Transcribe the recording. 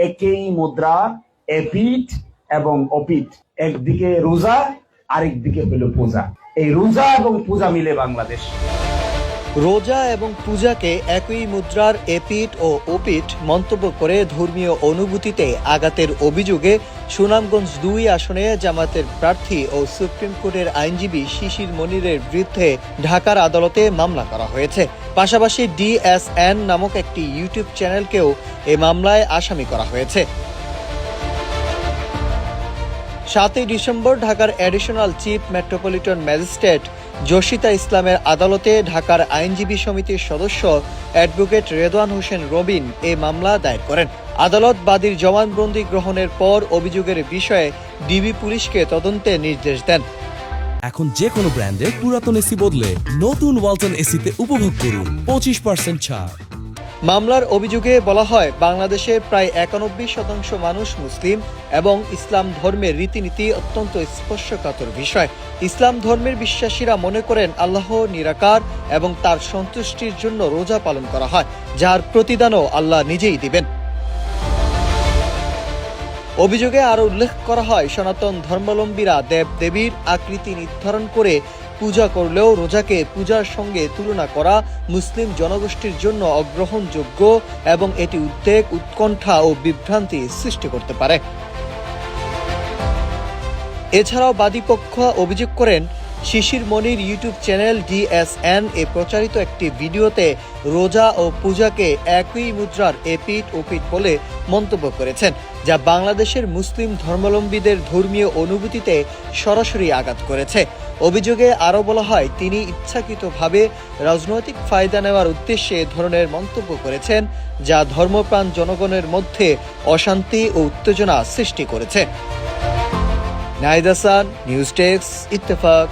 একই মুদ্রা, এপিঠ এবং অপিঠ। একদিকে রোজা, আরেকদিকে হলো পূজা। এই রোজা এবং পূজা মিলে বাংলাদেশ। রোজা এবং পূজাকে একই মুদ্রার এপিঠ ও ওপিঠ মন্তব্য করে ধর্মীয় অনুভূতিতে আঘাতের অভিযোগে সুনামগঞ্জ ২ আসনে জামায়াতের প্রার্থী ও সুপ্রিম কোর্টের আইনজীবী শিশির মনিরের বিরুদ্ধে ঢাকার আদালতে মামলা করা হয়েছে। পাশাপাশি DSN নামক একটি ইউটিউব চ্যানেলকেও এ মামলায় আসামি করা হয়েছে। ৭ই ডিসেম্বর ঢাকার অ্যাডিশনাল চিফ মেট্রোপলিটন ম্যাজিস্ট্রেট জসিতা ইসলামের আদালতে ঢাকার আইনজীবী সমিতির সদস্য অ্যাডভোকেট রেদওয়ান হোসেন রবিন এ মামলা দায়ের করেন। আদালত বাদীর জবানবন্দি গ্রহণের পর অভিযোগের বিষয়ে ডিবি পুলিশকে তদন্তের নির্দেশ দেন। এখন যে কোনো ব্র্যান্ডের পুরাতন এসি বদলে নতুন ওয়ালটন এসিতে উপভোগ করুন 25% ছাড়। মামলার অভিযোগে বলা হয়, বাংলাদেশের প্রায় ৯১% মানুষ মুসলিম এবং ইসলাম ধর্মের রীতিনীতি অত্যন্ত স্পর্শকাতর বিষয়। ইসলাম ধর্মের বিশ্বাসীরা মনে করেন আল্লাহ নিরাকার এবং তার সন্তুষ্টির জন্য রোজা পালন করা হয়, যার প্রতিদানও আল্লাহ নিজেই দিবেন। অভিযোগে আরো উল্লেখ করা হয়, সনাতন ধর্মাবলম্বীরা দেব দেবীর আকৃতি নির্ধারণ করে পূজা করলেও রোজাকে পূজার সঙ্গে তুলনা করা মুসলিম জনগোষ্ঠীর জন্য অগ্রহণযোগ্য এবং এটি উদ্বেগ, উৎকণ্ঠা ও বিভ্রান্তি সৃষ্টি করতে পারে। এছাড়াও বাদীপক্ষ অভিযোগ করেন, শিশির মনির ইউটিউব চ্যানেল DSN এ প্রচারিত একটি ভিডিওতে রোজা ও পূজাকে একই মুদ্রার এপিঠ ওপিঠ বলে মন্তব্য করেছেন, যা বাংলাদেশের মুসলিম ধর্মাবলম্বীদের ধর্মীয় অনুভূতিতে সরাসরি আঘাত করেছে। অভিযোগে আরও বলা হয়, তিনি ইচ্ছাকৃতভাবে রাজনৈতিক ফায়দা নেওয়ার উদ্দেশ্যে এ ধরনের মন্তব্য করেছেন, যা ধর্মপ্রাণ জনগণের মধ্যে অশান্তি ও উত্তেজনা সৃষ্টি করেছে। Nahid Hasan, news desk, Ittefaq.